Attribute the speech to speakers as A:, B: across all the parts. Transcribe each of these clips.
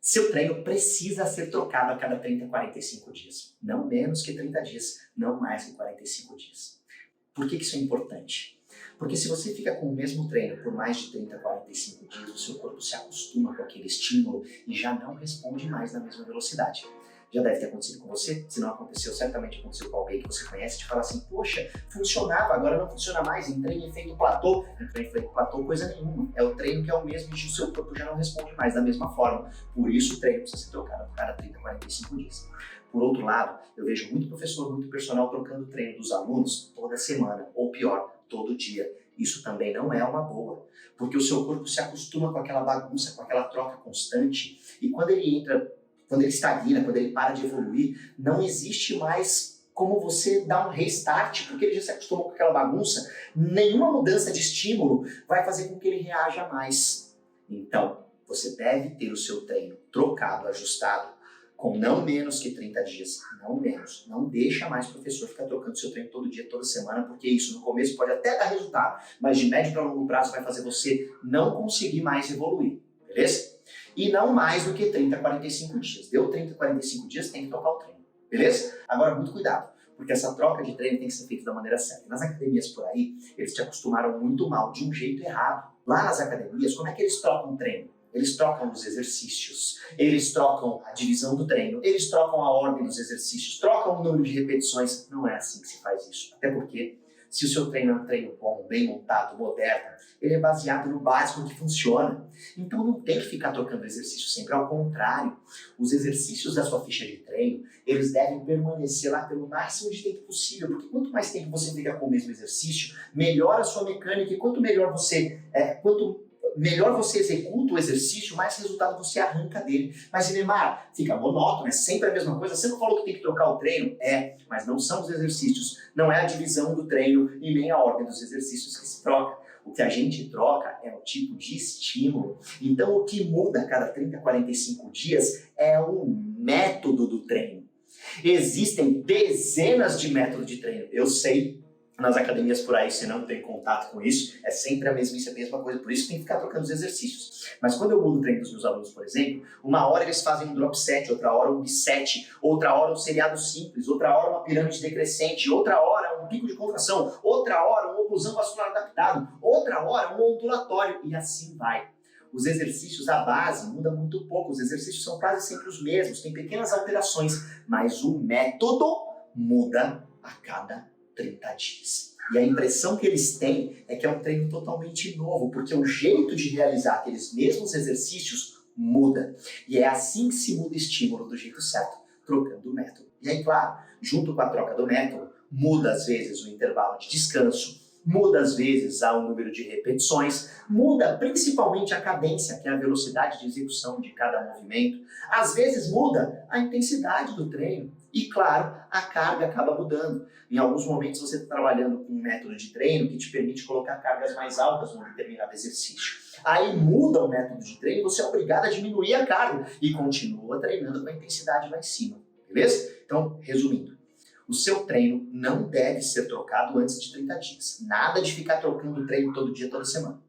A: Seu treino precisa ser trocado a cada 30 a 45 dias. Não menos que 30 dias, não mais que 45 dias. Por que isso é importante? Porque se você fica com o mesmo treino por mais de 30 a 45 dias, o seu corpo se acostuma com aquele estímulo e já não responde mais na mesma velocidade. Já deve ter acontecido com você, se não aconteceu, certamente aconteceu com alguém que você conhece, de falar assim, poxa, funcionava, agora não funciona mais, entrei em efeito platô. Entrei em efeito platô, coisa nenhuma. É o treino que é o mesmo e o seu corpo já não responde mais da mesma forma. Por isso o treino precisa ser trocado a cada 30 a 45 dias. Por outro lado, eu vejo muito professor, muito personal trocando o treino dos alunos toda semana, ou pior, todo dia. Isso também não é uma boa, porque o seu corpo se acostuma com aquela bagunça, com aquela troca constante, e quando ele estagna, quando ele para de evoluir, não existe mais como você dar um restart, porque ele já se acostumou com aquela bagunça. Nenhuma mudança de estímulo vai fazer com que ele reaja mais. Então, você deve ter o seu treino trocado, ajustado, com não menos que 30 dias. Não menos. Não deixa mais o professor ficar trocando seu treino todo dia, toda semana, porque isso no começo pode até dar resultado, mas de médio para longo prazo vai fazer você não conseguir mais evoluir. Beleza? E não mais do que 30 a 45 dias. Deu 30 a 45 dias, tem que trocar o treino. Beleza? Agora, muito cuidado, porque essa troca de treino tem que ser feita da maneira certa. Nas academias por aí, eles te acostumaram muito mal, de um jeito errado. Lá nas academias, como é que eles trocam o treino? Eles trocam os exercícios, eles trocam a divisão do treino, eles trocam a ordem dos exercícios, trocam o número de repetições. Não é assim que se faz isso. Até porque, se o seu treino é um treino bom, bem montado, moderno, ele é baseado no básico que funciona. Então não tem que ficar trocando exercício sempre, ao contrário. Os exercícios da sua ficha de treino, eles devem permanecer lá pelo máximo de tempo possível, porque quanto mais tempo você fica com o mesmo exercício, melhor a sua mecânica, e quanto melhor você executa o exercício, mais resultado você arranca dele. Mas, Neymar, fica monótono, é sempre a mesma coisa. Você não falou que tem que trocar o treino? É, mas não são os exercícios, não é a divisão do treino e nem a ordem dos exercícios que se troca. O que a gente troca é o tipo de estímulo. Então, o que muda a cada 30 a 45 dias é o método do treino. Existem dezenas de métodos de treino. Eu sei, nas academias por aí você não tem contato com isso, é sempre a mesma coisa, por isso tem que ficar trocando os exercícios. Mas quando eu mudo o treino dos meus alunos, por exemplo, uma hora eles fazem um drop set, outra hora um biset, outra hora um seriado simples, outra hora uma pirâmide decrescente, outra hora um pico de contração, outra hora uma oclusão vascular adaptado, outra hora um ondulatório, e assim vai. Os exercícios, a base muda muito pouco, os exercícios são quase sempre os mesmos, tem pequenas alterações, mas o método muda a cada 30 dias. E a impressão que eles têm é que é um treino totalmente novo, porque o jeito de realizar aqueles mesmos exercícios muda. E é assim que se muda o estímulo do jeito certo, trocando o método. E aí, claro, junto com a troca do método, muda às vezes o intervalo de descanso, muda às vezes o número de repetições, muda principalmente a cadência, que é a velocidade de execução de cada movimento. Às vezes muda a intensidade do treino. E, claro, a carga acaba mudando. Em alguns momentos você está trabalhando com um método de treino que te permite colocar cargas mais altas num determinado exercício. Aí muda o método de treino, você é obrigado a diminuir a carga e continua treinando com a intensidade lá em cima. Beleza? Então, resumindo, o seu treino não deve ser trocado antes de 30 dias. Nada de ficar trocando o treino todo dia, toda semana.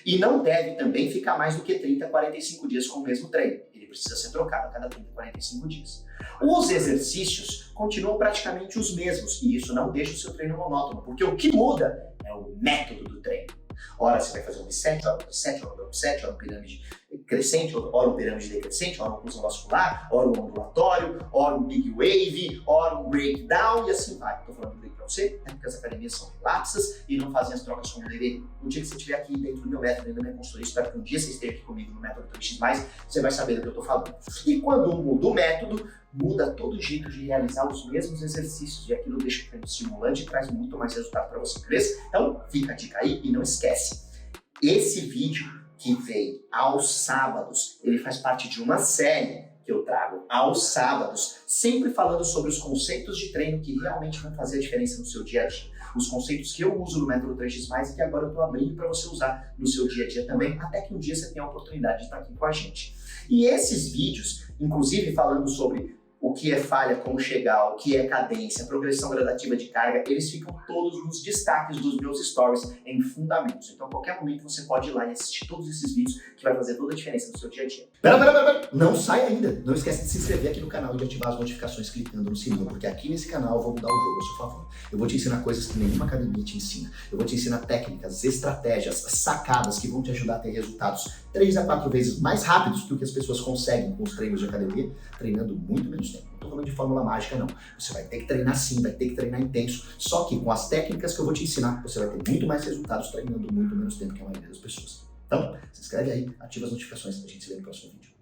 A: E não deve também ficar mais do que 30 a 45 dias com o mesmo treino. Ele precisa ser trocado a cada 30 a 45 dias. Os exercícios continuam praticamente os mesmos, e isso não deixa o seu treino monótono, porque o que muda é o método do treino. Ora você vai fazer um biset, ora um biset, ora um drop set, ora um pirâmide crescente, ora um pirâmide decrescente, ora uma oclusão vascular, ora um ondulatório, ora um big wave, ora um breakdown, e assim vai. Estou falando break para você, porque as academias são relapsas e não fazem as trocas como deveriam. No dia que você estiver aqui dentro do meu método, dentro da minha consultoria, espero que um dia você esteja aqui comigo no método 3x+, você vai saber do que eu estou falando. E quando muda o método, muda todo o jeito de realizar os mesmos exercícios, e aquilo deixa o treino estimulante e traz muito mais resultado para você, beleza? Então, fica a dica aí e não esquece, esse vídeo que vem aos sábados, ele faz parte de uma série que eu trago aos sábados, sempre falando sobre os conceitos de treino que realmente vão fazer a diferença no seu dia a dia. Os conceitos que eu uso no método 3x+, e que agora eu estou abrindo para você usar no seu dia a dia também, até que um dia você tenha a oportunidade de estar aqui com a gente. E esses vídeos, inclusive falando sobre o que é falha, como chegar, o que é cadência, progressão gradativa de carga, eles ficam todos nos destaques dos meus stories em fundamentos. Então, a qualquer momento você pode ir lá e assistir todos esses vídeos que vai fazer toda a diferença no seu dia a dia. Pera. Não sai ainda. Não esquece de se inscrever aqui no canal e de ativar as notificações clicando no sininho, porque aqui nesse canal eu vou mudar o jogo a seu favor. Eu vou te ensinar coisas que nenhuma academia te ensina. Eu vou te ensinar técnicas, estratégias, sacadas que vão te ajudar a ter resultados 3 a 4 vezes mais rápidos do que as pessoas conseguem com os treinos de academia, treinando muito menos tempo. Não estou falando de fórmula mágica, não. Você vai ter que treinar sim, vai ter que treinar intenso, só que com as técnicas que eu vou te ensinar, você vai ter muito mais resultados treinando muito menos tempo que a maioria das pessoas. Então, se inscreve aí, ativa as notificações, a gente se vê no próximo vídeo.